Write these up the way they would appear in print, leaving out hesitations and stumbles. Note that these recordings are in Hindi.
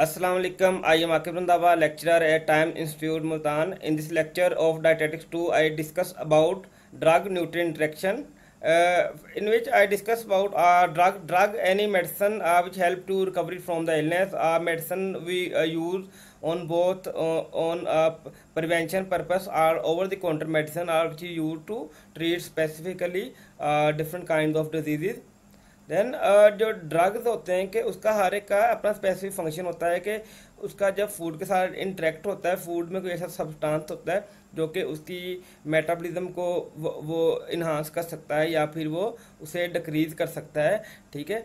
Assalamu alaikum. I am Akib Randhawa, lecturer at Time Institute Multan. In this lecture of Dietetics 2, I discuss about drug-nutrient interaction, in which I discuss about drug, any medicine which help to recovery from the illness. Medicine we use on both on prevention purpose or over-the-counter medicine, which you use to treat specifically different kinds of diseases. Then जो ड्रग्स होते हैं कि उसका हर एक का अपना स्पेसिफिक फंक्शन होता है कि उसका जब फूड के साथ इंटरेक्ट होता है, फूड में कोई ऐसा सब्सटेंस होता है जो कि उसकी मेटाबॉलिज्म को वो इन्हांस कर सकता है या फिर वो उसे डिक्रीज कर सकता है। ठीक है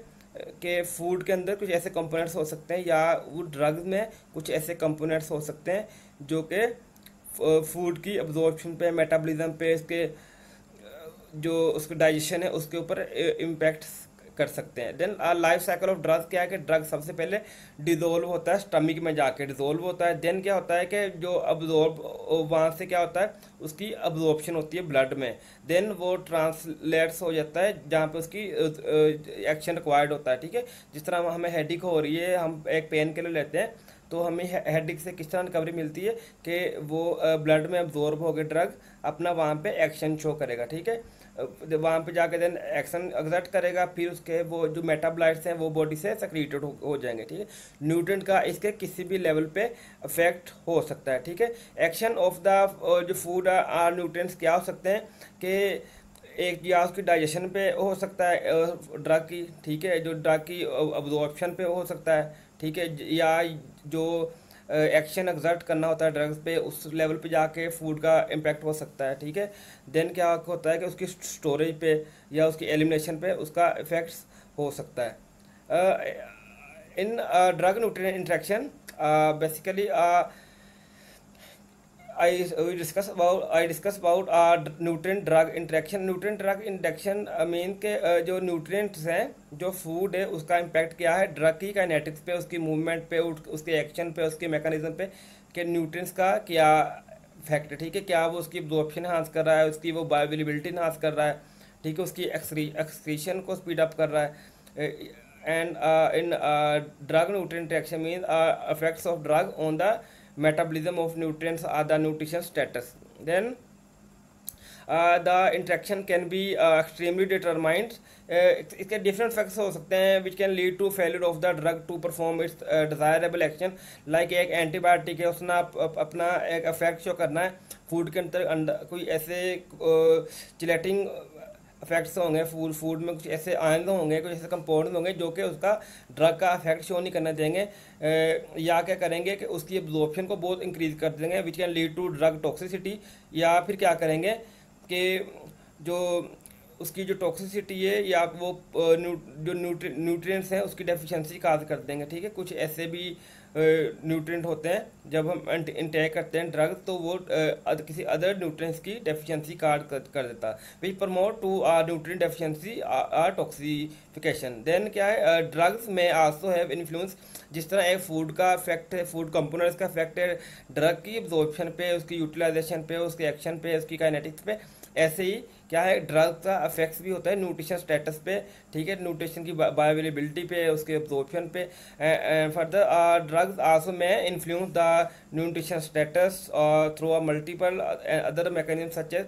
कि फूड के अंदर कुछ ऐसे कंपोनेंट्स हो सकते हैं या वो ड्रग्स में कुछ ऐसे कंपोनेंट्स हो सकते हैं जो कि फूड की अब्जॉर्प्शन पे, मेटाबॉलिज्म पे, इसके जो उसका डाइजेशन है उसके ऊपर इम्पैक्ट कर सकते हैं। Then life cycle of drugs क्या है कि ड्रग सबसे पहले डिजोल्व होता है, स्टमक में जाके डिजोल्व होता है। देन क्या होता है कि जो अब्जॉर्ब वहाँ से क्या होता है उसकी अब्जॉर्प्शन होती है ब्लड में। देन वो ट्रांसलेट्स हो जाता है जहाँ पे उसकी एक्शन रिक्वायर्ड होता है। ठीक है, जिस तरह हमें हेडेक हो रही है, हम एक पेन किलर लेते हैं तो हमें हेडेक से किस तरह रिकवरी मिलती है कि वो ब्लड में अब्जॉर्ब हो गए ड्रग, अपना वहाँ पे एक्शन शो करेगा। ठीक है, वहाँ पे जाके देन एक्शन एग्जर्ट करेगा, फिर उसके वो जो मेटाबोलाइट्स हैं वो बॉडी से सेक्रेटेड हो जाएंगे। ठीक है, न्यूट्रिएंट का इसके किसी भी लेवल पे इफेक्ट हो सकता है। ठीक है, एक्शन ऑफ द जो फूड आर न्यूट्रिएंट्स क्या हो सकते हैं कि एक या उसकी डाइजेशन पे हो सकता है ड्रग की। ठीक है, जो ड्रग की अब्जॉर्प्शन पे हो सकता है। ठीक है, या जो एक्शन एग्जर्ट करना होता है ड्रग्स पे, उस लेवल पे जाके फूड का इम्पैक्ट हो सकता है। ठीक है, देन क्या होता है कि उसकी स्टोरेज पे या उसकी एलिमिनेशन पे उसका इफेक्ट्स हो सकता है। In drug nutrient interaction basically I discuss about nutrient drug interaction. Nutrient drug interaction mean के जो न्यूट्रिएंट्स हैं, जो फूड है उसका इम्पैक्ट क्या है ड्रग की काइनेटिक्स पे, उसकी मूवमेंट पे, उसके एक्शन पे, उसके मैकेनिज्म पे, कि न्यूट्रिएंट्स का क्या इफेक्ट है। ठीक है, क्या वो उसकी एब्जॉर्प्शन इन्हांस कर रहा है, उसकी वो बायोअवेलेबिलिटी इन्हांस कर रहा है। ठीक है, उसकी एक्सक्रीशन को स्पीड अप कर रहा है। And in drug nutrient interaction mean effects of drug on the metabolism of nutrients or the nutrition status. Then the interaction can be extremely determined. इसके डिफरेंट फैक्ट्स हो सकते हैं which can lead to failure of the drug to perform its desirable action. like एक एंटीबायोटिक है, उसने अपना एक इफेक्ट शो करना है फूड के अंदर, कोई ऐसे चिलेटिंग इफेक्ट्स होंगे, फूड में कुछ ऐसे आयन होंगे, कुछ ऐसे कंपाउंड होंगे जो कि उसका ड्रग का इफेक्ट शो नहीं करने देंगे, या क्या करेंगे कि उसकी एब्जॉर्प्शन को बहुत इंक्रीज कर देंगे which can lead to drug toxicity. या फिर क्या करेंगे कि जो उसकी जो टॉक्सिसिटी है या वो जो न्यूट्रिएंट्स हैं उसकी डेफिशिएंसी काज कर देंगे। ठीक है, कुछ ऐसे भी न्यूट्रिएंट होते हैं जब हम इंटेक करते हैं ड्रग तो वो किसी अदर न्यूट्रिएंट्स की डेफिशिएंसी कर देता है which promote to nutrient deficiency or toxification. Then क्या है, ड्रग्स में आल्सो हैव इन्फ्लुएंस, जिस तरह एक फूड का इफेक्ट है, फूड कंपोनेंट्स का इफेक्ट है ड्रग की एब्जॉर्प्शन पे, उसकी यूटिलाइजेशन पे, उसके एक्शन पे, उसकी काइनेटिक्स पे, ऐसे ही क्या है ड्रग का इफेक्ट्स भी होता है न्यूट्रिशन स्टेटस पे। ठीक है, न्यूट्रिशन की बायोअवेलेबिलिटी पे, उसके एब्जॉर्प्शन पे। Further drugs also may influence the nutrition status through a multiple other mechanism such as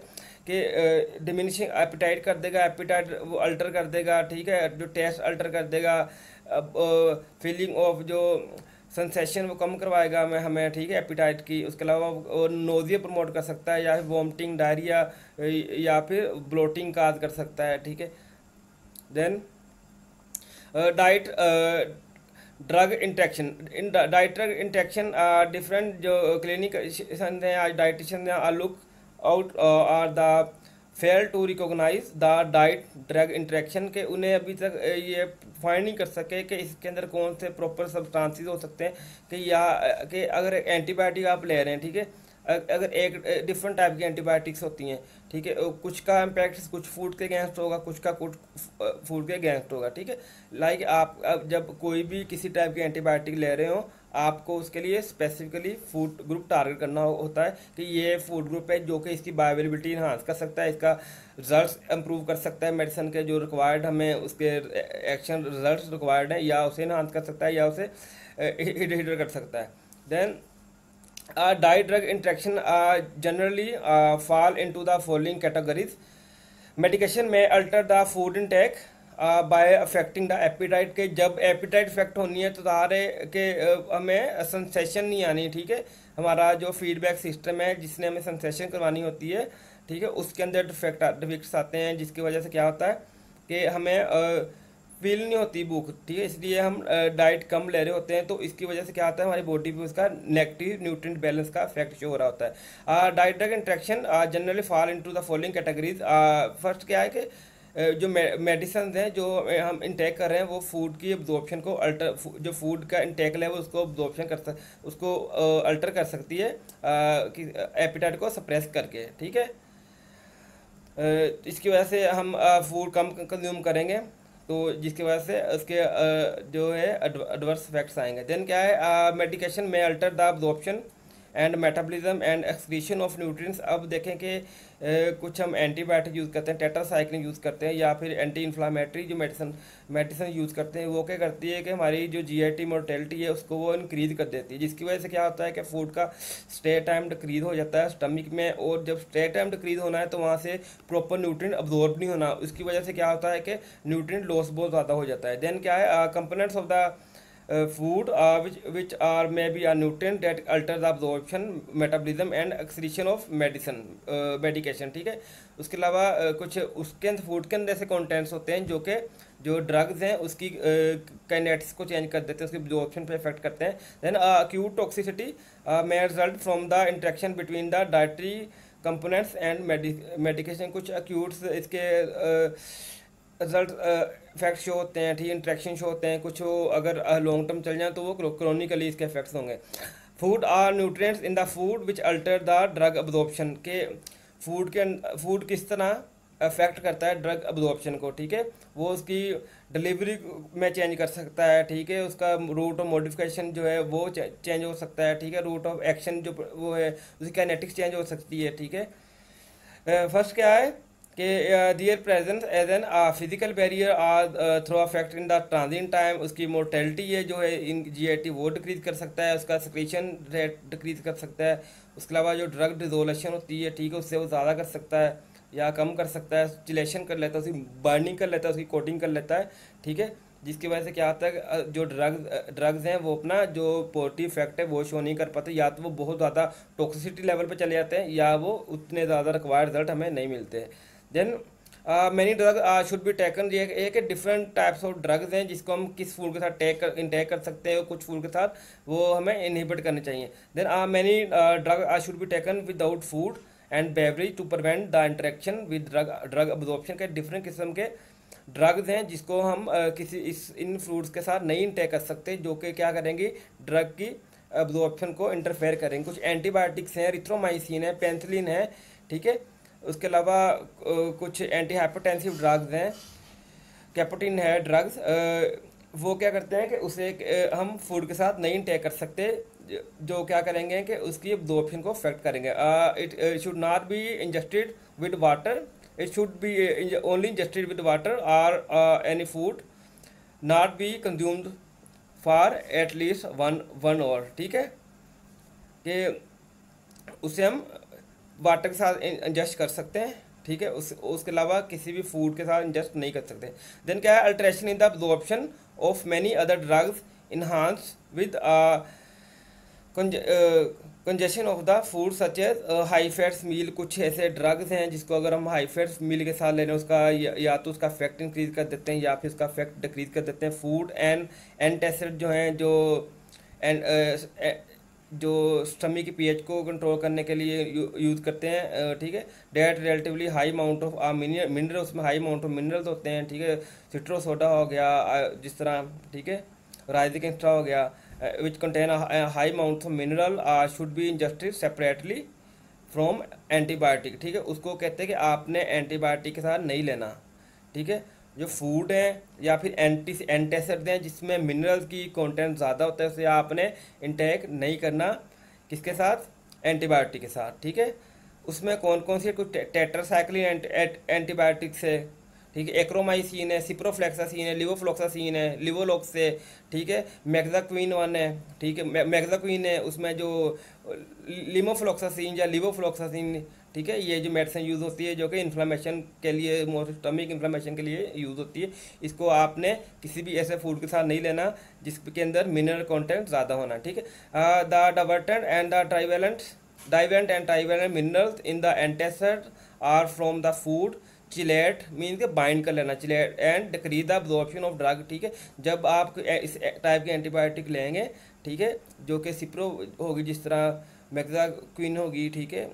कि डिमिनिशिंग एपिटाइट कर देगा, एपिटाइट वो अल्टर कर देगा। ठीक है, जो टेस्ट अल्टर कर देगा, फीलिंग ऑफ जो सेंसेशन वो कम करवाएगा हमें। ठीक है, एपिटाइट की, उसके अलावा वो नोजिया प्रमोट कर सकता है या फिर वॉमिटिंग, डायरिया या फिर ब्लोटिंग काज कर सकता है। ठीक है, then diet drug interaction, in diet drug interaction different जो क्लिनिशियन हैं आज dietitian are look out are the fail to recognise the diet drug interaction के, उन्हें अभी तक ये फाइंड नहीं कर सके कि इसके अंदर कौन से प्रॉपर सब्सटेंसेस हो सकते हैं कि या कि अगर एंटीबायोटिक आप ले रहे हैं। ठीक है, अगर एक डिफरेंट टाइप की एंटीबायोटिक्स होती हैं। ठीक है, कुछ का इम्पैक्ट कुछ फूड के अगेंस्ट होगा, कुछ का कुछ फूड के अगेंस्ट होगा। ठीक है, लाइक आप अब जब कोई भी किसी टाइप की एंटीबायोटिक ले रहे हो आपको उसके लिए स्पेसिफिकली फूड ग्रुप टारगेट करना होता है कि ये फूड ग्रुप है जो कि इसकी बायोअवेलेबिलिटी इन्हांस कर सकता है, इसका रिजल्ट्स इंप्रूव कर सकता है, मेडिसिन के जो रिक्वायर्ड हमें उसके एक्शन रिजल्ट्स रिक्वायर्ड है या उसे इन्हांस कर सकता है या उसे हिडर कर सकता है। Then diet drug interaction generally fall into the following categories. Medication may alter the food intake by affecting the appetite के, जब एपिटाइट इफेक्ट होनी है तो सारे के हमें सेंसेशन नहीं आनी, ठीक है। हमारा जो फीडबैक सिस्टम है जिसने हमें सेंसेशन करवानी होती है, ठीक है, उसके अंदर डिफेक्ट्स आते हैं, जिसकी वजह से क्या होता है कि हमें फील नहीं होती भूख, ठीक है। इसलिए हम डाइट कम ले रहे होते हैं, तो इसकी वजह से क्या होता है हमारी बॉडी पे उसका नेगेटिव न्यूट्रिएंट बैलेंस का इफेक्ट शो हो रहा होता है। Diet drug interaction generally fall into the following categories. First क्या है कि जो मेडिसिन हैं जो हम इंटेक कर रहे हैं वो फूड की अब्जॉर्प्शन को जो फूड का इंटेक लेवल उसको अब्जॉर्प्शन उसको अल्टर कर सकती है कि एपिटाइट को सप्रेस करके, ठीक है। इसकी वजह से हम फूड कम कंज्यूम करेंगे, तो जिसकी वजह से उसके जो है एडवर्स इफेक्ट्स आएंगे। देन क्या है medication may alter the absorption and metabolism and excretion of nutrients. अब देखें कि कुछ हम एंटीबायोटिक यूज़ करते हैं, टेट्रासाइक्लिन यूज़ करते हैं, या फिर एंटी इन्फ्लामेटरी जो मेडिसिन यूज़ करते हैं, वो क्या करती है कि हमारी जो जीआईटी मोर्टेलिटी है उसको वो इंक्रीज कर देती है, जिसकी वजह से क्या होता है कि फूड का स्टे टाइम डिक्रीज हो जाता है स्टमक में, और जब स्टे टाइम डिक्रीज होना है तो वहाँ से प्रॉपर न्यूट्रिएंट अब्जॉर्ब नहीं होना, उसकी वजह से क्या होता है कि न्यूट्रिएंट लॉस बहुत ज़्यादा हो जाता है। देन क्या है components of the food which are maybe a nutrient that alter the absorption metabolism and excretion of medication, ठीक है। उसके अलावा कुछ उसके अंदर फूड के अंदर ऐसे कंटेंट्स होते हैं जो कि जो ड्रग्स हैं उसकी काइनेटिक्स को चेंज कर देते हैं, उसकी अब्जॉर्प्शन पे इफेक्ट करते हैं। Then acute toxicity may result from the interaction between the dietary components and medication। कुछ acute इसके रिजल्ट इफेक्ट शो होते हैं, ठीक, इंट्रैक्शन शो होते हैं, कुछ अगर लॉन्ग टर्म चल जाए तो वो क्रोनिकली इसके इफेक्ट्स होंगे। Food are nutrients in the food which alter the drug absorption के, फूड किस तरह अफेक्ट करता है ड्रग अब्जॉर्प्शन को, ठीक है। वो उसकी डिलीवरी में चेंज कर सकता है, ठीक है, उसका रूट ऑफ मॉडिफिकेशन जो है वो चेंज हो सकता है, ठीक है, रूट ऑफ एक्शन जो वो है उसकी काइनेटिक्स चेंज हो सकती है, ठीक है। फर्स्ट क्या है कि their presence as an physical barrier or through affect in the transit time, उसकी मोर्टेलिटी है जो है इन जीआईटी वो डिक्रीज कर सकता है, उसका सिक्रीशन रेट डिक्रीज कर सकता है। उसके अलावा जो ड्रग डिजोलेशन होती है, ठीक है, उससे वो ज़्यादा कर सकता है या कम कर सकता है, चिलेशन कर लेता है, उसकी बर्निंग कर लेता है, उसकी कोटिंग कर लेता है, ठीक है, जिसकी वजह से क्या होता है जो ड्रग्स हैं वो अपना जो पॉजिटिव इफेक्ट है वो शो नहीं कर पाते, या तो वो बहुत ज़्यादा टॉक्सिसिटी लेवल पे चले जाते हैं या वो उतने ज़्यादा रिक्वायर्ड रिजल्ट हमें नहीं मिलते हैं। Then many drug should be taken, ये एक डिफरेंट टाइप्स ऑफ ड्रग्स हैं जिसको हम किस फूड के साथ इंटेक कर सकते हैं, और कुछ फूड के साथ वो हमें इनहिबिट करने चाहिए। Then many drug should be taken without food and beverage to prevent the interaction with drug absorption के डिफरेंट किस्म के ड्रग्स हैं जिसको हम इन फ्रूट्स के साथ नहीं इंटेक कर सकते, जो कि क्या करेंगे ड्रग की अब्जॉर्प्शन को इंटरफेयर करेंगे। कुछ एंटीबायोटिक्स हैं, रिथ्रोमाइसिन है, पेनिसिलिन है, ठीक है। उसके अलावा कुछ एंटी हाइपरटेंसिव ड्रग्स हैं, कैपोटिन है ड्रग्स, वो क्या करते हैं कि उसे हम फूड के साथ नहीं इंटेक कर सकते, जो क्या करेंगे कि उसकी अब्जॉर्प्शन को अफेक्ट करेंगे। It should not be ingested with water, it should be only ingested with water और any food not be consumed for at least one hour, ठीक है, कि उसे हम वाटर के साथ इंजेस्ट कर सकते हैं, ठीक है, उसके अलावा किसी भी फूड के साथ इंजेस्ट नहीं कर सकते। देन क्या है alteration in the absorption of many other drugs enhance with congestion of the food such as high fats meal. कुछ ऐसे ड्रग्स हैं जिसको अगर हम हाई फैट्स मील के साथ ले रहे हैं उसका या तो उसका इफेक्ट इंक्रीज कर देते हैं या फिर उसका इफेक्ट डिक्रीज कर देते हैं। फूड एंड एंटासिड जो हैं जो स्टमक की पीएच को कंट्रोल करने के लिए यूज़ करते हैं, ठीक है। That relatively high amount of mineral, उसमें हाई अमाउंट ऑफ मिनरल्स होते हैं, ठीक है। सिट्रो सोडा हो गया जिस तरह, ठीक है, राइजिक एक्स्ट्रा हो गया, which contain high amount of mineral should be ingested separately from antibiotic, ठीक है। उसको कहते हैं कि आपने एंटीबायोटिक के साथ नहीं लेना, ठीक है। जो फूड है या फिर एंटासिड हैं जिसमें मिनरल्स की कंटेंट ज़्यादा होता है उसे आपने इंटेक नहीं करना, किसके साथ, एंटीबायोटिक के साथ, ठीक है। उसमें कौन कौन सी कुछ टेट्रासाइक्लिन एंटीबायोटिक्स है, ठीक है, एक्रोमाइसिन है, सिप्रोफ्लेक्सासिन है, लिवोफ्लोक्सासिन है, लिवोलोक्स है, ठीक है, मैक्साक्विन वन है, ठीक है, मैक्साक्विन है, उसमें जो लिमोफ्लोक्सासिन या लिवोफ्लोक्सासिन, ठीक है, ये जो मेडिसिन यूज़ होती है जो कि इन्फ्लामेशन के लिए, मोर स्टमक इन्फ्लामेशन के लिए यूज़ होती है। इसको आपने किसी भी ऐसे फूड के साथ नहीं लेना जिसके अंदर मिनरल कंटेंट ज़्यादा होना, ठीक है। The divalent and the divalent and trivalent minerals in the antacid or from the food. Chelate mean के बाइंड कर लेना, chelate and decrease the absorption of drug, ठीक है। जब आप इस टाइप के एंटीबायोटिक लेंगे, ठीक है, जो कि सिप्रो होगी, जिस तरह मैक्साक्विन होगी, ठीक है,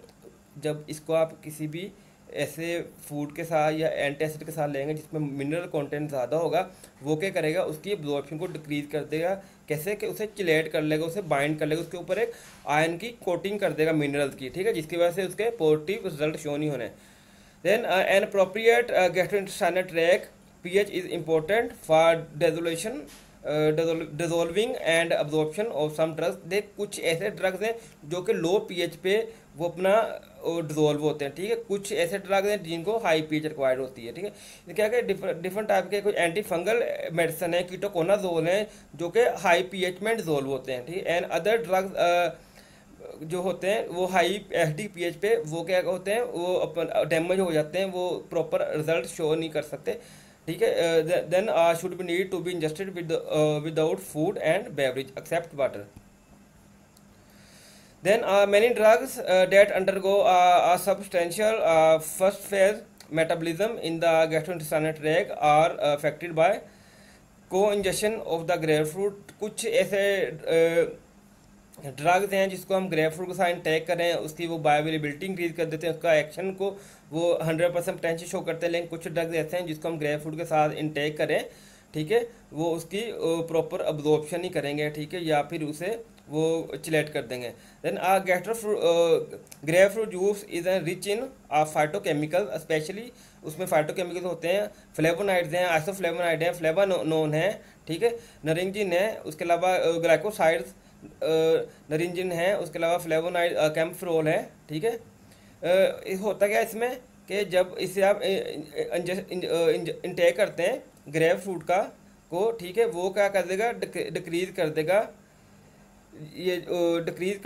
जब इसको आप किसी भी ऐसे फूड के साथ या एंटासिड के साथ लेंगे जिसमें मिनरल कंटेंट ज़्यादा होगा, वो क्या करेगा, उसकी एब्जॉर्प्शन को डिक्रीज कर देगा। कैसे कि उसे चिलेट कर लेगा, उसे बाइंड कर लेगा, उसके ऊपर एक आयरन की कोटिंग कर देगा मिनरल्स की, ठीक है, जिसकी वजह से उसके पॉजिटिव रिजल्ट शो नहीं होने। Then an appropriate gastrointestinal tract pH is important for dissolving and absorption of some drugs। देख कुछ ऐसे ड्रग्स हैं जो कि लो पीएच पे वो अपना डिजोल्व होते हैं, ठीक है। कुछ ऐसे ड्रग्स हैं जिनको हाई पीएच रिक्वायर्ड होती है, ठीक है। ये क्या है, डिफरेंट टाइप के कुछ एंटी फंगल मेडिसिन है, कीटोकोनाजोल हैं, जो कि हाई पीएच में डिजोल्व होते हैं, ठीक है। एंड अदर ड्रग्स जो होते हैं वो हाई एचडी पीएच पे वो क्या होते हैं, वो अपन डैमेज हो जाते हैं, वो प्रॉपर रिजल्ट शो नहीं कर सकते, ठीक है। Then should be need to be ingested without food and beverage except water. Then many drugs that undergo a substantial first phase metabolism in the gastrointestinal tract are affected by co-ingestion of the grapefruit। कुछ ऐसे ड्रग्स हैं जिसको हम ग्रेप फ्रूट के साथ इंटेक करें, उसकी वो बायोअवेलेबिलिटी इंक्रीज कर देते हैं, उसका एक्शन को वो 100% पोटेंशियल शो करते हैं। लेकिन कुछ ड्रग्स ऐसे हैं जिसको हम ग्रेप फ्रूट के साथ इंटेक करें, ठीक है, वो उसकी प्रॉपर अब्जॉर्प्शन नहीं करेंगे, ठीक है, या फिर उसे वो चिलेट कर देंगे। Then grapefruit juice is rich in phytochemical, specially उसमें फाइटोकेमिकल्स होते हैं, फ्लेवोनाइड्स हैं, आइसोफ्लेवोनाइड हैं, फ्लेवानोन है, ठीक है, नरिंजिन है, उसके अलावा ग्लाइकोसाइड्स नरिंजिन है, उसके अलावा फ्लेवोनाइड कैम्फ्रोल है, ठीक है। होता क्या इसमें कि जब इसे आप इंटेक करते हैं ग्रेप फ्रूट का को, ठीक है, वो क्या कर देगा, डिक्रीज कर देगा, ये डिक्रीज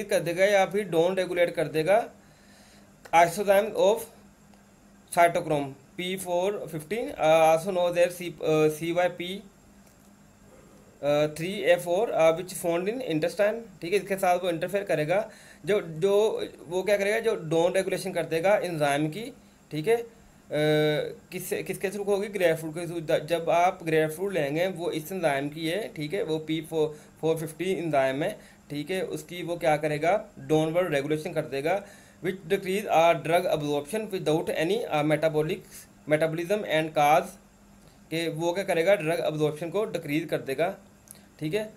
कर देगा या फिर डाउन रेगुलेट कर देगा isozyme of cytochrome P450, also know there CYP 3A4 which found in intestine, ठीक है। इसके साथ वो इंटरफेयर करेगा, जो जो वो क्या करेगा, जो डाउन रेगुलेशन कर देगा एंजाइम की, ठीक है। किसके थ्रू होगी, ग्रेप फ्रूट के थ्रू। जब आप ग्रेप फ्रूट लेंगे वो इस एंजाइम की है, ठीक है, वो P450 एंजाइम है, ठीक है, उसकी वो क्या करेगा, डाउनवर्ड रेगुलेशन कर देगा, which decrease drug absorption without any metabolism and cause, कि वो क्या करेगा, ड्रग अब्जॉर्प्शन को डिक्रीज कर देगा, ठीक है।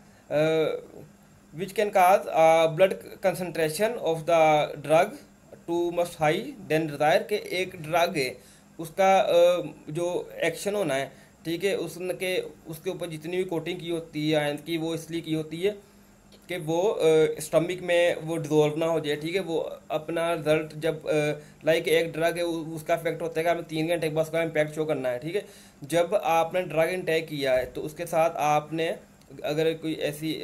Which can cause blood concentration of the drug to must high than desire, के एक ड्रग है उसका जो एक्शन होना है, ठीक है, उसके ऊपर जितनी भी कोटिंग की होती है आयन की, वो इसलिए की होती है कि वो स्टमक में वो डिजोल्व ना हो जाए, ठीक है। वो अपना रिजल्ट जब लाइक एक ड्रग है उसका इफेक्ट होता है कि हमें 3 घंटे के बाद उसका इम्पैक्ट शो करना है, ठीक है। जब आपने ड्रग इंटेक किया है तो उसके साथ आपने अगर कोई ऐसी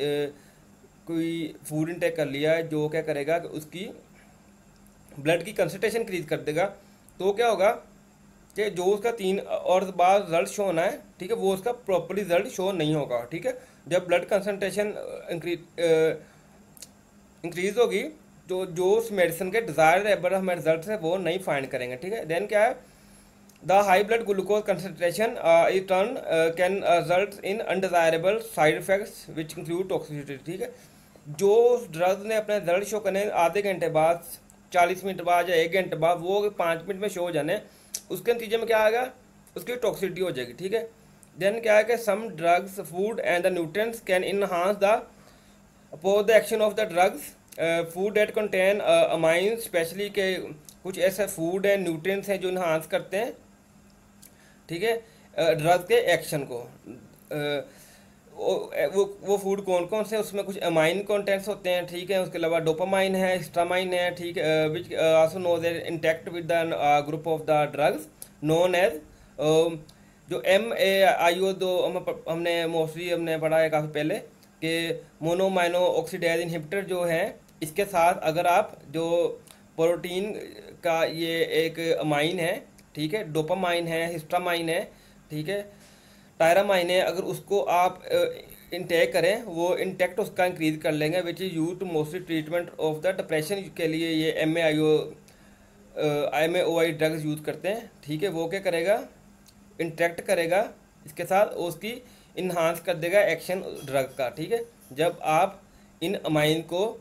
कोई फूड इंटेक कर लिया है जो क्या करेगा कि उसकी ब्लड की कंसंट्रेशन इंक्रीज कर देगा, तो क्या होगा कि जो उसका 3 और बाद रिजल्ट शो होना है, ठीक है, वो उसका प्रॉपरली रिजल्ट शो नहीं होगा, ठीक है। जब ब्लड कंसंट्रेशन इंक्रीज होगी तो जो उस मेडिसिन के डिजायरेबल हमें रिजल्ट है वो नहीं फाइंड करेंगे, ठीक है। देन क्या है, the high blood glucose concentration is turn can result in undesirable side effects which include toxicity, ठीक है। जो ड्रग्स ने अपने रिजल्ट शो करने आधे घंटे बाद, 40 मिनट बाद या 1 घंटे बाद, वो 5 मिनट में शो हो जाने, उसके नतीजे में क्या आएगा, उसकी टॉक्सिसिटी हो जाएगी, ठीक है। देन क्या है कि some drugs food and the nutrients can enhance the oppose the action of the drugs food that contain amine, specially के कुछ ऐसे फूड एंड न्यूट्रिएंट्स हैं जो इनहांस करते हैं, ठीक है, ड्रग के एक्शन को। वो फूड कौन कौन से, उसमें कुछ अमाइन कंटेंट्स होते हैं, ठीक है, उसके अलावा डोपामाइन है, हिस्टामाइन है, ठीक है, which also know their intact with the group of the drugs known as, जो MAIO, दो हमने मोस्टली हमने पढ़ा है काफ़ी पहले कि मोनोमाइनो ऑक्सीडाइज इनहिबिटर जो है, इसके साथ अगर आप जो प्रोटीन का ये एक अमाइन है, ठीक है, डोपामाइन है, हिस्टामाइन है, ठीक है, टायरामाइन है, अगर उसको आप इनटेक करें, वो इंटेक्ट उसका इंक्रीज कर लेंगे, which is use to mostly treatment of the depression के लिए ये MAOI ड्रग्स यूज़ करते हैं, ठीक है। वो क्या करेगा, इंटरेक्ट करेगा इसके साथ, उसकी इन्हांस कर देगा एक्शन ड्रग का, ठीक है। जब आप इन अमाइन को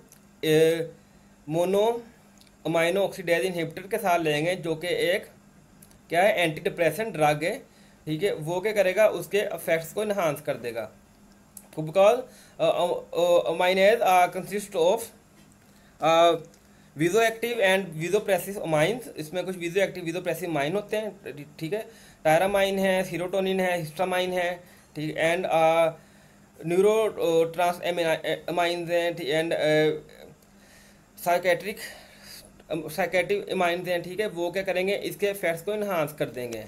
मोनो अमाइनो ऑक्सीडाइज इनहिबिटर के साथ लेंगे, जो कि एक क्या है, एंटी डिप्रेसेंट ड्रग है, ठीक है, वो क्या करेगा, उसके इफेक्ट्स को इन्हांस कर देगा। Because amines consist of vaso active and vasopressive amines, इसमें कुछ विजो एक्टिव विजोप्रेसिव अमाइन होते हैं, ठीक है। टायरामाइन है, सीरोटोनिन है, हिस्टामाइन है, ठीक, एंड न्यूरो ट्रांस अमाइंस हैं, एंड साइकेट्रिक अमाइंस हैं, ठीक है। वो क्या करेंगे, इसके इफेक्ट्स को इन्हांस कर देंगे।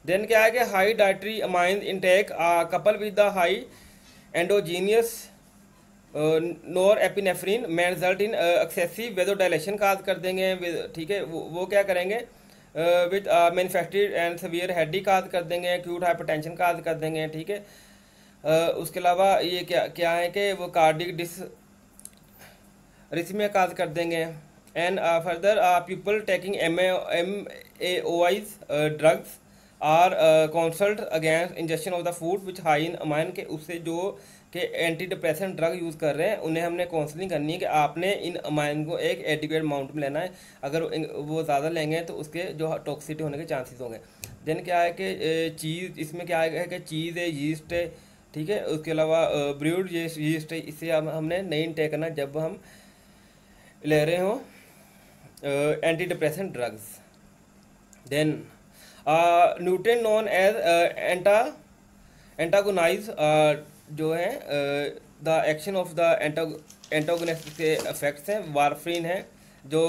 देन क्या है कि high dietary amine intake couple with the high endogenous norepinephrine may result in excessive vasodilation cause कर देंगे, ठीक है। वो क्या करेंगे, with manufactured and severe headache cause कर देंगे, एक्यूट हाइपरटेंशन काज कर देंगे, ठीक है। उसके अलावा ये क्या क्या है कि वो कार्डिक रिस्मिया काज कर देंगे। And further people taking MAOIs drugs are consult against injection of the food which high in amine, के उससे जो कि एंटी डिप्रेसेंट ड्रग यूज़ कर रहे हैं उन्हें हमने काउंसलिंग करनी है कि आपने इन अमाइन को एक एडिक्वेट अमाउंट में लेना है, अगर वो ज़्यादा लेंगे तो उसके जो टॉक्सिटी होने के चांसेस होंगे। देन क्या है कि चीज़, इसमें क्या है कि चीज़ है, यीस्ट है, ठीक है, उसके अलावा ब्रूड यीस्ट है, इससे हमने नहीं इनटेक करना जब हम ले रहे हों antidepressant drugs. Then nutrient known as antagonize जो है the action of the antagonist के इफेक्ट्स हैं। वारफ्रीन है जो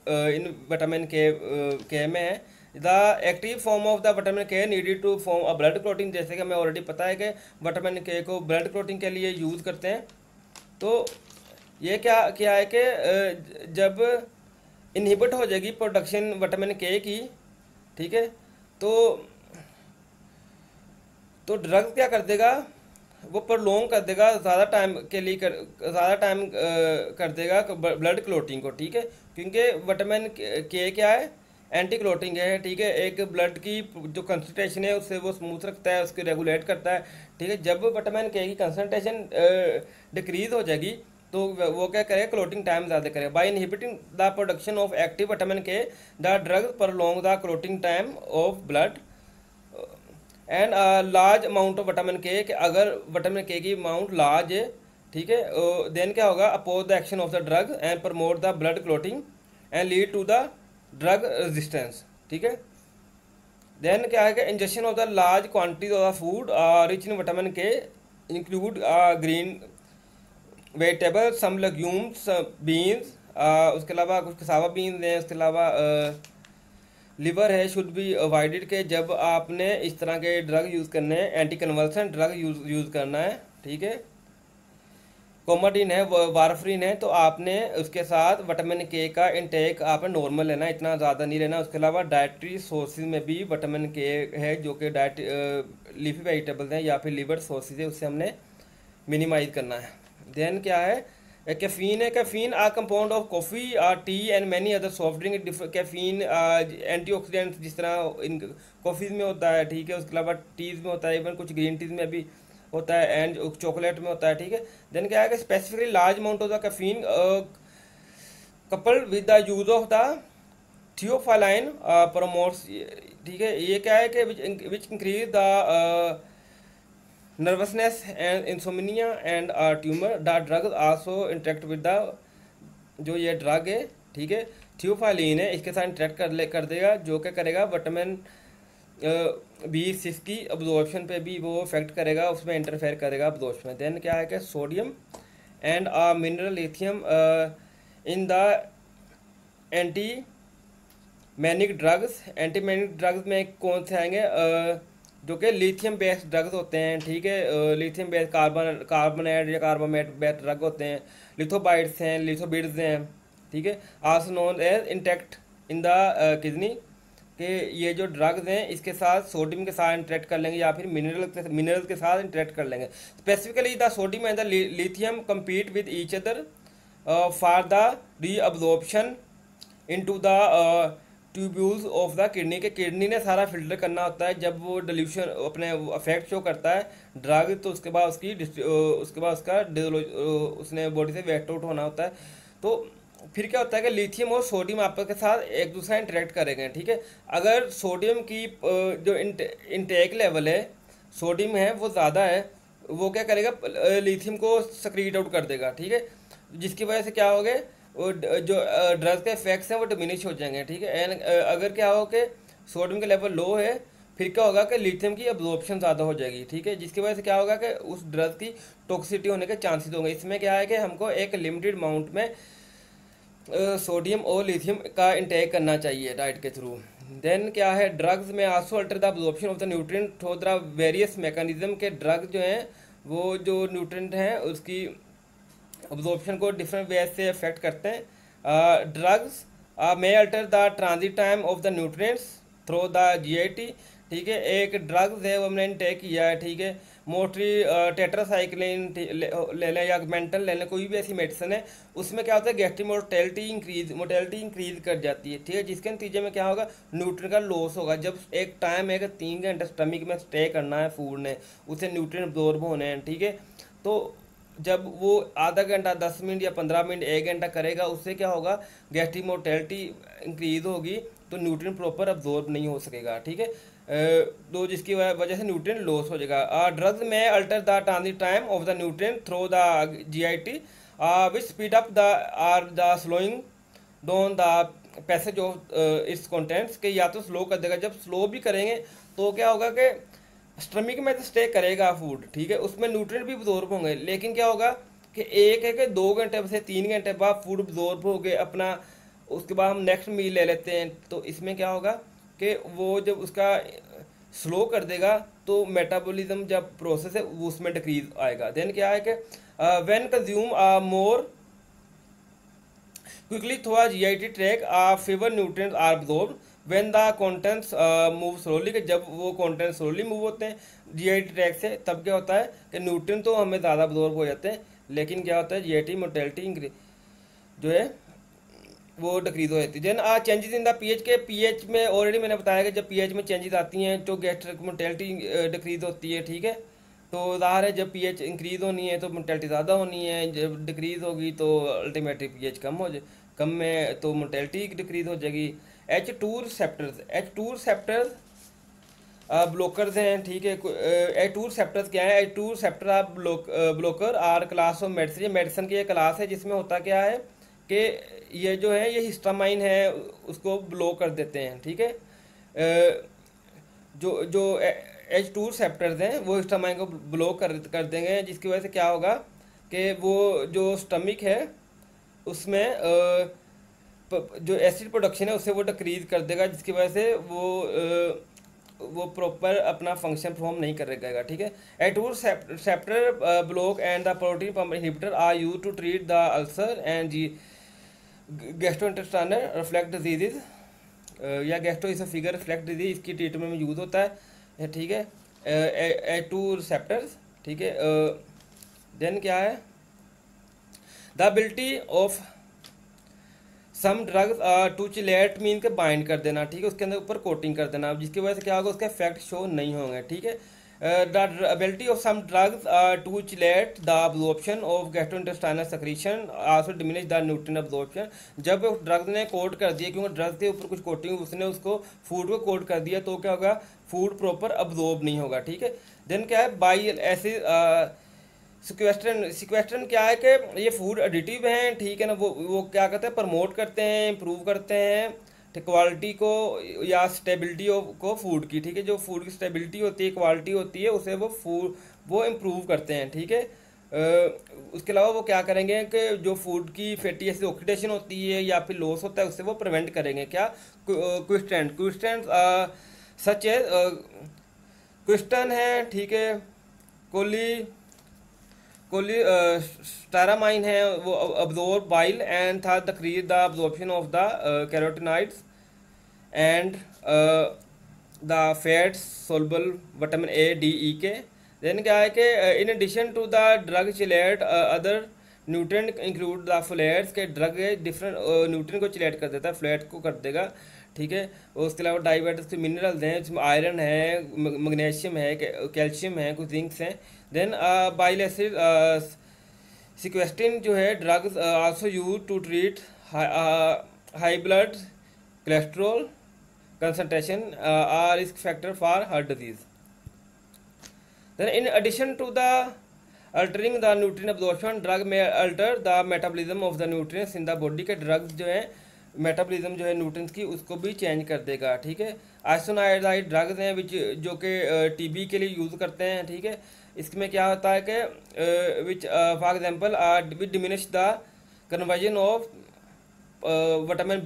इन विटामिन के में है। The active form of the vitamin K needed to form a blood clotting, जैसे कि हमें ऑलरेडी पता है कि विटामिन के को ब्लड क्लॉटिंग के लिए यूज़ करते हैं। तो ये क्या क्या है कि जब इनहिबिट हो जाएगी प्रोडक्शन विटामिन के की, ठीक है, तो ड्रग क्या कर देगा, वो प्रोलॉन्ग कर देगा, ज़्यादा टाइम के लिए ज़्यादा टाइम कर देगा ब्लड क्लोटिंग को, ठीक है। क्योंकि विटामिन के क्या है, एंटी क्लोटिंग है, ठीक है। एक ब्लड की जो कंसनट्रेशन है उससे वो स्मूथ रखता है, उसको रेगुलेट करता है, ठीक है। जब विटामिन के की कंसनट्रेशन डिक्रीज हो जाएगी तो वो क्या करेगा, क्लोटिंग टाइम ज़्यादा करेगा। By inhibiting the production of active vitamin K the drug prolong the clotting time of blood and large amount of vitamin K, अगर विटामिन के की अमाउंट लार्ज है, ठीक है, देन क्या होगा, oppose the action of the drug and promote the blood clotting and lead to the drug resistance, ठीक है। देन क्या है कि injection of the large quantities of the food rich in vitamin K include green vegetable, some legumes, beans, उसके अलावा कुछ कसावा बीन्स हैं, उसके अलावा लिवर है, शुड बी अवॉइडेड के जब आपने इस तरह के ड्रग यूज़ करने हैं, एंटी कन्वल्सेंट ड्रग यूज़ करना है, ठीक है। कोमाडीन है, वारफ्रीन है, तो आपने उसके साथ विटामिन के का इंटेक आपने नॉर्मल लेना है, इतना ज़्यादा नहीं लेना। उसके अलावा डाइटरी सोर्सेज में भी विटामिन के है, जो कि लीफी वेजिटेबल्स हैं या फिर लिवर सोर्सेज है, उससे हमने मिनिमाइज करना है। देन क्या है, कैफीन है। Caffeine a compound of coffee tea and many other soft drink. Caffeine antioxidant जिस तरह इन कॉफ़ीज़ में होता है, ठीक है, उसके अलावा टीज़ में होता है, इवन कुछ ग्रीन टीज़ में भी होता है, एंड चॉकलेट में होता है, ठीक है। देन क्या है कि specifically large amount of the caffeine coupled with the use of the theophylline promotes, ठीक है। ये क्या है कि which increase the nervousness and insomnia and tumor. The drug also interact with the जो ये ड्रग है, ठीक है, थियोफाइलिन है, इसके साथ इंटरेक्ट कर देगा, जो क्या करेगा, विटामिन B6 की अब्जॉर्प्शन पे भी वो इफेक्ट करेगा, उसमें इंटरफेयर करेगा अब्जॉर्प्शन में। देन क्या है कि sodium and mineral lithium in the anti manic drugs, anti manic drugs में कौन से आएंगे? जो कि लिथियम बेस्ड ड्रग्स होते हैं, ठीक है, लिथियम बेस्ड कार्बोनेट या कार्बामेट बेस्ड ड्रग होते हैं, लिथोबाइड्स हैं, लिथोबिड्स हैं, ठीक है, also known as intact in the kidney, कि ये जो ड्रग्स हैं इसके साथ सोडियम के साथ इंटरेक्ट कर लेंगे या फिर मिनरल के साथ इंटरेक्ट कर लेंगे। Specifically the sodium and the lithium compete with each other for the reabsorption into the tubules of the kidney, के किडनी ने सारा फिल्टर करना होता है जब वो डिल्यूशन अपने अफेक्ट शो करता है ड्रग, तो उसके बाद उसके बाद उसका उसने बॉडी से वेट आउट होना होता है। तो फिर क्या होता है कि लिथियम और सोडियम आपस के साथ एक दूसरा इंटरेक्ट करेंगे, ठीक है। अगर सोडियम की जो इंटेक लेवल है, सोडियम है वो ज़्यादा है, वो क्या करेगा, लिथियम को सक्रीट आउट कर देगा, ठीक है, जिसकी वजह से क्या हो गए, वो जो ड्रग के इफेक्ट्स हैं वो डिमिनिश हो जाएंगे, ठीक है। एंड अगर क्या हो कि सोडियम का लेवल लो है, फिर क्या होगा कि लिथियम की अब्जॉर्प्शन ज़्यादा हो जाएगी, ठीक है, जिसकी वजह से क्या होगा कि उस ड्रग की टॉक्सिसिटी होने के चांसेस होंगे। इसमें क्या है कि हमको एक लिमिटेड अमाउंट में सोडियम और लिथियम का इंटेक करना चाहिए डाइट के थ्रू। देन क्या है, ड्रग्स में also alter the absorption of the nutrient through the various mechanism, के ड्रग जो हैं वो जो न्यूट्रिएंट हैं उसकी अब्जॉर्प्शन को डिफरेंट वे से अफेक्ट करते हैं। Drugs may alter the transit time of the nutrients through the GIT, ठीक है, एक ड्रग्स है वो हमने इंटेक किया है, ठीक है, मोट्री टेट्रासाइक्लिन ले लें या मेंटल ले लें, कोई भी ऐसी मेडिसिन है, उसमें क्या होता है गैस्ट्रिक मोर्टेलिटी इंक्रीज कर जाती है, ठीक है, जिसके नतीजे में क्या होगा, न्यूट्रिएंट का लॉस होगा। जब एक टाइम है कि 3 घंटे स्टमक में स्टे करना है फूड ने, उसे न्यूट्रिएंट अब्जॉर्ब होने हैं, ठीक है, तो जब वो आधा घंटा 10 मिनट या 15 मिनट 1 घंटा करेगा, उससे क्या होगा, गैस्ट्रिक मोर्टेलिटी इंक्रीज होगी, तो न्यूट्रिएंट प्रॉपर अब्जॉर्ब नहीं हो सकेगा, ठीक है, तो जिसकी वजह से न्यूट्रिएंट लॉस हो जाएगा। Drugs may alter the transit time of the nutrient through the GIT which speed up the or the slowing down the passage of its contents, के या तो स्लो कर देगा, जब स्लो भी करेंगे तो क्या होगा कि स्टमक में तो स्टे करेगा फूड, ठीक है, उसमें न्यूट्रिएंट भी अब्जॉर्ब होंगे, लेकिन क्या होगा कि एक है कि 2 घंटे से 3 घंटे बाद फूड अब्जॉर्ब हो गए अपना, उसके बाद हम नेक्स्ट मील ले लेते हैं, तो इसमें क्या होगा कि वो जब उसका स्लो कर देगा तो मेटाबॉलिज्म जब प्रोसेस है वो उसमें डिक्रीज आएगा। देन क्या है कि when consume more quickly through a GIT track fewer nutrients are absorbed when the contents move slowly, कि जब वो कंटेंट स्लोली मूव होते हैं जीआईटी ट्रैक से, तब क्या होता है कि न्यूट्रिएंट तो हमें ज़्यादा अब्जॉर्ब हो जाते हैं, लेकिन क्या होता है जीआईटी मोर्टेलिटी जो है वो डिक्रीज हो जाती है। Then changes in the pH, के पीएच में ऑलरेडी मैंने बताया कि जब पीएच में चेंजेस आती हैं तो गैस्ट्रिक मोर्टेलिटी डिक्रीज होती है, ठीक है, तो ज़ाहिर है जब पीएच इंक्रीज होनी है तो मोर्टेलिटी ज़्यादा होनी है, जब डिक्रीज होगी तो अल्टीमेटली पीएच कम में तो मोर्टेलिटी डिक्रीज हो जाएगी। H2 रिसेप्टर्स ब्लोकर्स हैं, ठीक है, H2 रिसेप्टर्स क्या है, H2 रिसेप्टर आप blocker are class of medicine, ये मेडिसिन की एक क्लास है जिसमें होता क्या है कि ये जो है ये हिस्टामाइन है उसको ब्लॉक कर देते हैं, ठीक है, जो H2 रिसेप्टर्स हैं वो हिस्टामाइन को ब्लॉक कर देंगे, जिसकी वजह से क्या होगा कि वो जो स्टमक है उसमें जो एसिड प्रोडक्शन है उससे वो डिक्रीज कर देगा, जिसकी वजह से वो प्रॉपर अपना फंक्शन परफॉर्म नहीं करेगा, ठीक है। H2 receptor block and the protein pump inhibitor are use to treat the ulcer and gastrointestinal reflux disease या गैस्ट्रोइसोफेगल रिफ्लक्स डिजीज, इसकी ट्रीटमेंट में यूज होता है, ठीक है, H2 रिसेप्टर्स, ठीक है। देन क्या है, the ability of some drugs to chelate mean के बाइंड कर देना, ठीक है, उसके अंदर ऊपर कोटिंग कर देना, जिसकी वजह से क्या होगा उसका इफेक्ट शो नहीं होंगे, ठीक है। The ability of some drugs to chelate the absorption of gastrointestinal secretion also diminish the nutrient absorption, जब ड्रग्स ने कोट कर दिया, क्योंकि ड्रग्स के ऊपर कुछ कोटिंग उसने उसको फूड को कोट कर दिया, तो क्या होगा फूड प्रॉपर अब्जॉर्ब नहीं होगा, ठीक है। देन क्या है, बाई एसिड सिक्वेस्ट्रन क्या है कि ये फूड एडिटिव हैं, ठीक है ना, वो क्या करते हैं, प्रमोट करते हैं, इम्प्रूव करते हैं क्वालिटी को या स्टेबिलिटी को फूड की, ठीक है, जो फूड की स्टेबिलिटी होती है, क्वालिटी होती है, उसे वो इम्प्रूव करते हैं, ठीक है। उसके अलावा वो क्या करेंगे कि जो फूड की फैटी एसिड ऑक्सीडेशन होती है या फिर लॉस होता है उससे वो प्रिवेंट करेंगे। क्या क्विस्टेंट सच है, क्विस्टन है, ठीक है, कोली कोली स्टारामाइन है, वो अब्जॉर्ब बाइल एंड था decrease the absorption of the carotenoids and the fats soluble vitamin A D E K. Then क्या है कि in addition to the drug chelate other nutrient include the flats के ड्रग डिफरेंट न्यूट्रिएंट को चिलेट कर देता है, फ्लैट को कर देगा, ठीक है। उसके अलावा डाइबेटिक्स के मिनरल्स हैं जिसमें आयरन है, मैग्नीशियम है, कैल्शियम है, कुछ जिंक्स हैं। देन बाइल एसिड सिक्वेस्टिन जो है drugs also use to treat high blood cholesterol concentration are risk factor for heart disease. Then in addition to the altering the nutrient absorption, drug may alter the metabolism of the nutrients in the body के drugs जो है मेटाबॉलिज्म जो है न्यूट्रिएंट्स की उसको भी चेंज कर देगा, ठीक है। आइसोनाइडाइड ड्रग्स हैं विच जो कि टीबी के लिए यूज़ करते हैं, ठीक है। इसमें क्या होता है कि which for example which diminish the conversion of vitamin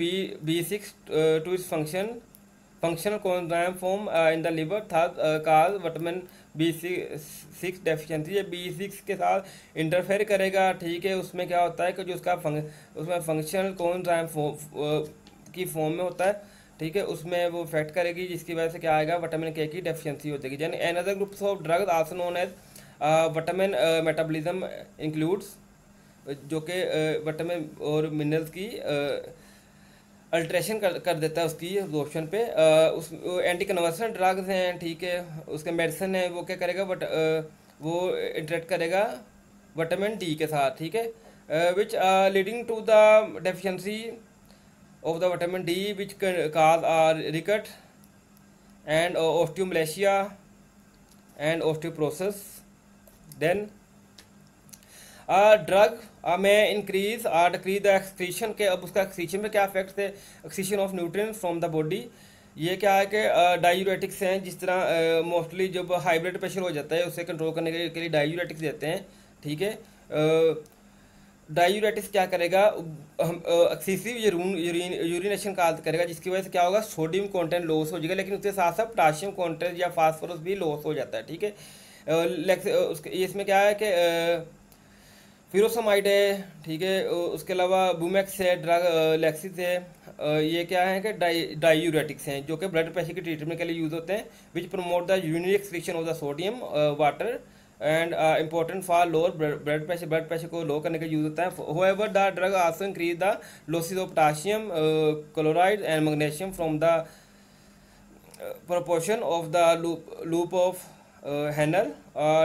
B6 to its functional coenzyme form in the liver that cause vitamin B6 deficiency. ये B6 के साथ इंटरफेयर करेगा, ठीक है। उसमें क्या होता है कि जो उसका उसमें फंक्शनल कोएंजाइम की फॉर्म में होता है, ठीक है, उसमें वो इफेक्ट करेगी जिसकी वजह से क्या आएगा, विटामिन के की डेफिशिएंसी हो जाएगी। यानी another groups of drugs also known as vitamin metabolism includes जो कि विटामिन और मिनरल्स की अल्ट्रेशन कर देता है उसकी अब्जॉर्प्शन पे। उस एंटी कन्वर्सन ड्रग्स हैं, ठीक है, उसके मेडिसिन है, वो क्या करेगा बट वो इंटरेक्ट करेगा विटामिन डी के साथ, ठीक है, which leading to the deficiency of the vitamin D which cause are rickets and osteomalacia and osteoporosis. Then drug में इंक्रीज और डिक्रीज द एक्सक्रीशन के, अब उसका एक्सक्रीशन में क्या इफेक्ट थे, excretion of nutrients from the body. ये क्या है कि डायूरेटिक्स हैं, जिस तरह मोस्टली जब हाई ब्लड प्रेशर हो जाता है उसे कंट्रोल करने के लिए डायूरेटिक्स देते हैं, ठीक है। डायूरेटिक्स क्या करेगा, एक्सेसिव यूरिनेशन का करेगा जिसकी वजह से क्या होगा, सोडियम कंटेंट लॉस हो जाएगा, लेकिन उसके साथ साथ पोटाशियम कंटेंट या फास्फोरस भी लॉस हो जाता है, ठीक है। उसके इसमें क्या है कि फ्यूरोसमाइड है, ठीक है, उसके अलावा बुमेक्स है, ड्रग लेक्सिस है, ये क्या है कि डायूरेटिक्स हैं जो कि ब्लड प्रेशर के ट्रीटमेंट के लिए यूज़ होते हैं, which promote the urinary excretion of the sodium water and important for lower blood pressure को लो करने का यूज होता है। However the drug also increase the losses of potassium chloride and magnesium from the proportion of the loop of Henle.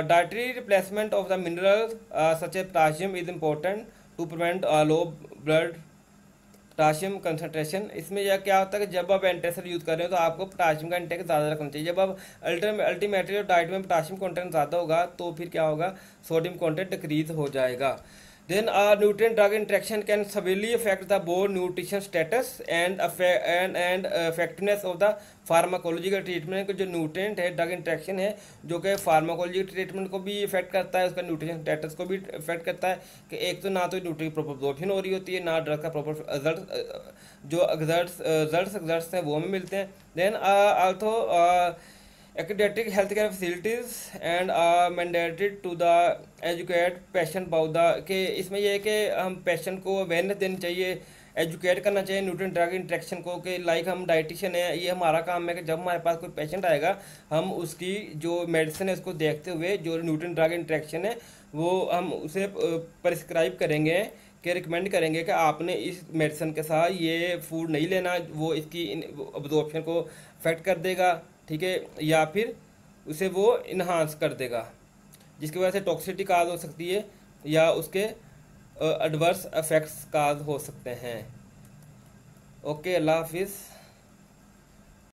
Dietary replacement of the minerals such as potassium is important to prevent low blood potassium concentration. इसमें यह क्या होता है कि जब आप एंटासिड यूज़ कर रहे हो तो आपको पोटाशियम का इंटेक ज़्यादा रखना चाहिए। जब आप अल्टीमेटली डाइट में पोटाशियम कंटेंट ज़्यादा होगा तो फिर क्या होगा, सोडियम कंटेंट डिक्रीज हो जाएगा। Then nutrient drug interaction can severely affect the bone nutrition status and effectiveness of the pharmacological treatment। जो न्यूट्रिएंट है ड्रग इंट्रैक्शन है जो कि फार्माकोलॉजिकल ट्रीटमेंट को भी इफेक्ट करता है, उसका न्यूट्रिशन स्टेटस को भी इफेक्ट करता है कि एक तो ना तो न्यूट्रिएंट प्रॉपर अब्जॉर्प्शन हो रही होती है, ना ड्रग का प्रॉपर रिजल्ट जो रिजल्ट्स हैं वो हमें मिलते हैं। Then also Accredited healthcare facilities and are mandated to the educate patient about the के इसमें यह है कि हम पेशेंट को अवेयरनेस देनी चाहिए, एजुकेट करना चाहिए न्यूट्रिएंट ड्रग इंट्रैक्शन को कि लाइक हम डाइटिशियन है, ये हमारा काम है कि जब हमारे पास कोई पेशेंट आएगा हम उसकी जो मेडिसिन है उसको देखते हुए जो न्यूट्रिएंट ड्रग इंट्रैक्शन है वो हम उसे प्रिस्क्राइब करेंगे कि रिकमेंड करेंगे कि आपने इस मेडिसिन के साथ ये फूड नहीं लेना, वो इसकी अब्जॉर्प्शन को अफेक्ट कर देगा, ठीक है, या फिर उसे वो इन्हांस कर देगा जिसकी वजह से टॉक्सिसिटी काज हो सकती है या उसके एडवर्स इफेक्ट्स काज हो सकते हैं। ओके, अल्लाह हाफिज़।